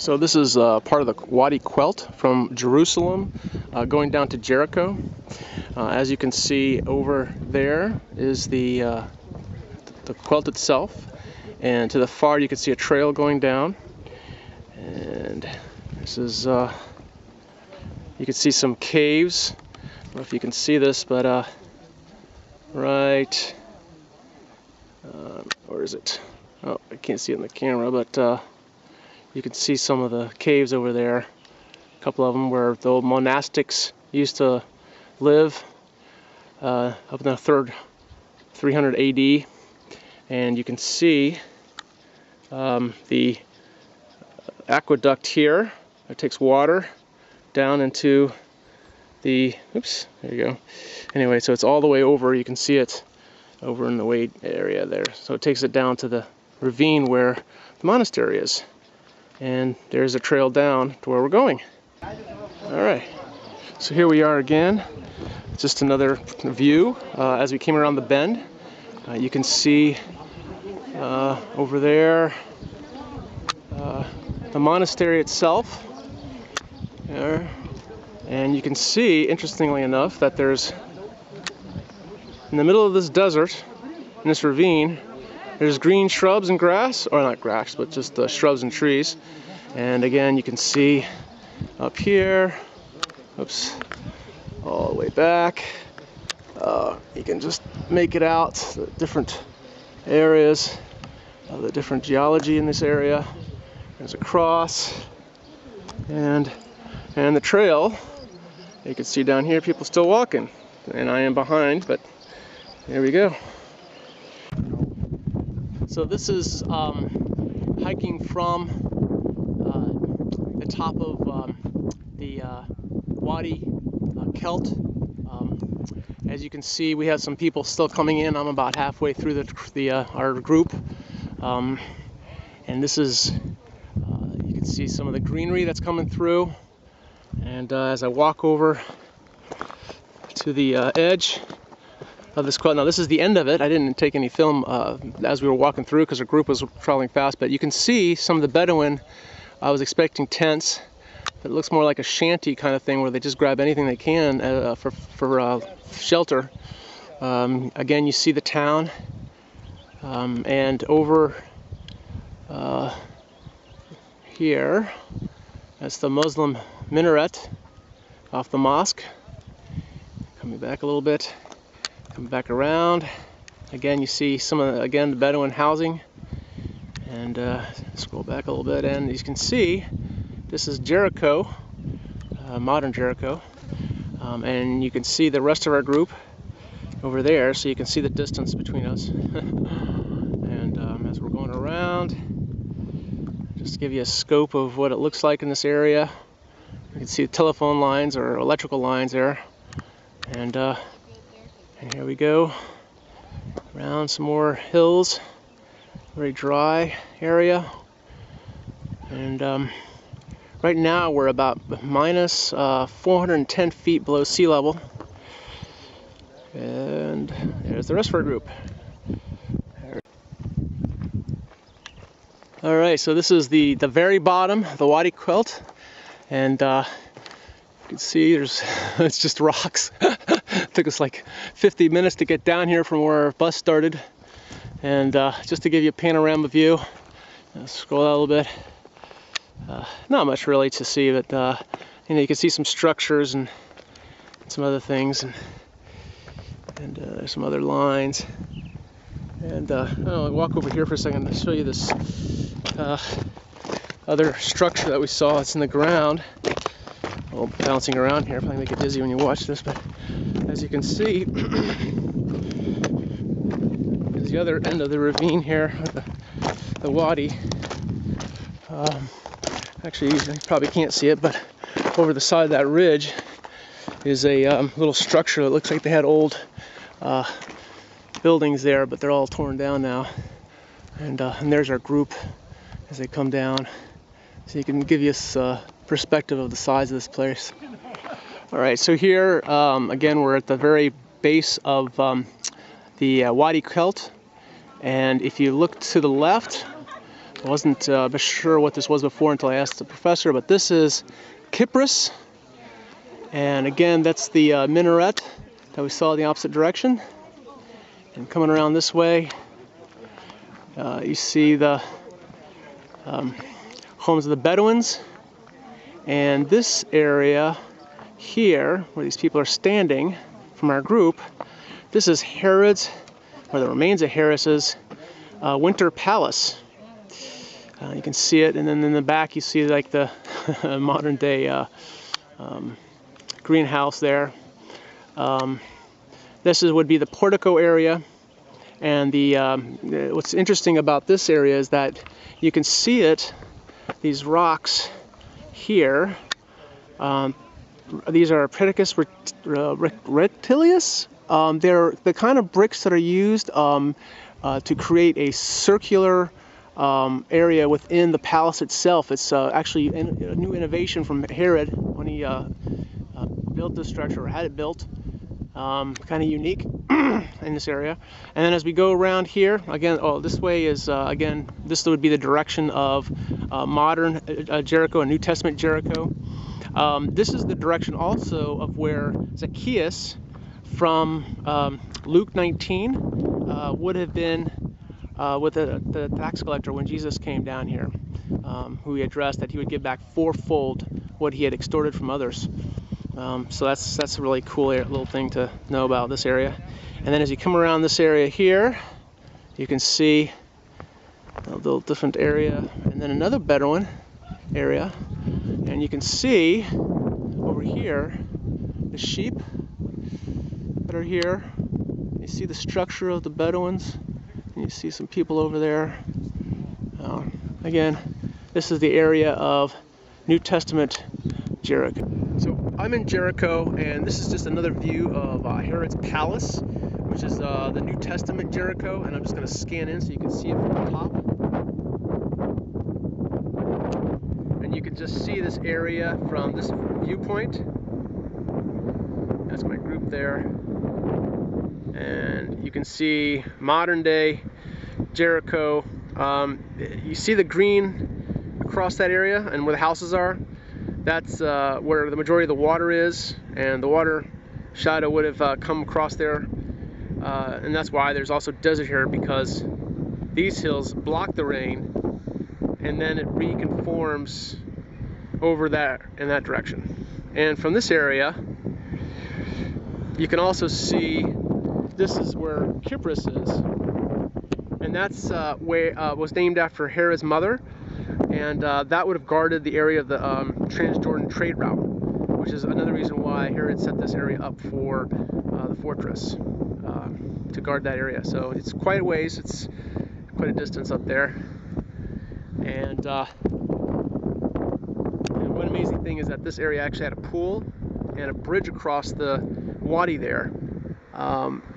So this is part of the Wadi Kelt from Jerusalem going down to Jericho. As you can see over there is the Kelt itself, and to the far you can see a trail going down. And this is you can see some caves. I don't know if you can see this, but right, where is it? Oh, I can't see it in the camera, but you can see some of the caves over there. A couple of them where the old monastics used to live up in the 300 AD. And you can see the aqueduct here that takes water down into the, oops, there you go. Anyway, so it's all the way over. You can see it over in the Wade area there. So it takes it down to the ravine where the monastery is. And there's a trail down to where we're going. Alright, so here we are again. Just another view as we came around the bend. You can see over there the monastery itself there. And you can see, interestingly enough, that there's, in the middle of this desert, in this ravine, there's green shrubs and grass, or not grass, but just shrubs and trees. And again, you can see up here, oops, all the way back. You can just make it out, the different areas, the different geology in this area. There's a cross, and the trail. You can see down here, people still walking, and I am behind, but there we go. So this is hiking from the top of the Wadi Kelt. As you can see, we have some people still coming in. I'm about halfway through our group, and this is you can see some of the greenery that's coming through. And as I walk over to the edge of this Kelt. Now this is the end of it. I didn't take any film as we were walking through because our group was traveling fast, but you can see some of the Bedouin. I was expecting tents, but it looks more like a shanty kind of thing where they just grab anything they can for shelter. Again, you see the town, and over here, that's the Muslim minaret off the mosque. Coming back a little bit. Come back around. Again, you see some of the Bedouin housing. And scroll back a little bit, and you can see this is Jericho, modern Jericho. And you can see the rest of our group over there, so you can see the distance between us. And as we're going around, just to give you a scope of what it looks like in this area. You can see the telephone lines or electrical lines there. And here we go, around some more hills, very dry area. And right now we're about minus 410 feet below sea level. And there's the rest of our group. All right, so this is the very bottom, the Wadi Kelt. And you can see it's just rocks. Took us like 50 minutes to get down here from where our bus started. And just to give you a panorama view, scroll out a little bit. Not much really to see, but you know, you can see some structures and some other things, and there's some other lines. And I'll walk over here for a second to show you this other structure that we saw. It's in the ground. Well, bouncing around here probably make you dizzy when you watch this, but as you can see, is the other end of the ravine here, the wadi. Actually, you probably can't see it, but over the side of that ridge is a little structure that looks like they had old buildings there, but they're all torn down now. And there's our group as they come down, so you can give you a perspective of the size of this place. All right, so here again we're at the very base of the Wadi Kelt, and if you look to the left, I wasn't sure what this was before until I asked the professor, but this is Kypris. And again, that's the minaret that we saw in the opposite direction. And coming around this way, you see the homes of the Bedouins. And this area here, where these people are standing from our group, this is Herod's, or the remains of Herod's winter palace. You can see it, and then in the back you see like the modern day greenhouse there. This would be the portico area, and what's interesting about this area is that you can see it, these rocks here. These are Predicus rectilius. They're the kind of bricks that are used to create a circular area within the palace itself. It's actually a new innovation from Herod when he built this structure, or had it built. Kind of unique in this area. And then as we go around here, again, this way is, again, this would be the direction of modern Jericho and New Testament Jericho. This is the direction also of where Zacchaeus from Luke 19 would have been with the tax collector when Jesus came down here, who he addressed that he would give back fourfold what he had extorted from others. So that's a really cool little thing to know about this area. And then as you come around this area here, you can see a little different area, and then another Bedouin area. And you can see over here the sheep that are here. You see the structure of the Bedouins, and you see some people over there. Again, this is the area of New Testament Jericho. So I'm in Jericho, and this is just another view of Herod's palace, which is the New Testament Jericho, and I'm just going to scan in so you can see it from the top. And you can just see this area from this viewpoint. That's my group there. And you can see modern day Jericho. You see the green across that area and where the houses are. That's where the majority of the water is, and the water shadow would have come across there. And that's why there's also desert here, because these hills block the rain, and then it reconforms over there in that direction. And from this area, you can also see this is where Kypris is, and that's where was named after Herod's mother. And that would have guarded the area of the Transjordan trade route, which is another reason why Herod set this area up for the fortress, to guard that area. So it's quite a ways, it's quite a distance up there. And one amazing thing is that this area actually had a pool and a bridge across the Wadi there,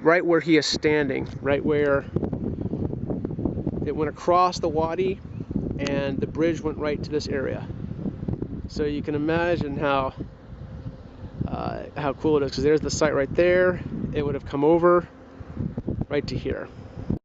right where he is standing, right where it went across the Wadi, and the bridge went right to this area. So you can imagine how cool it is, because there's the site right there. It would have come over right to here.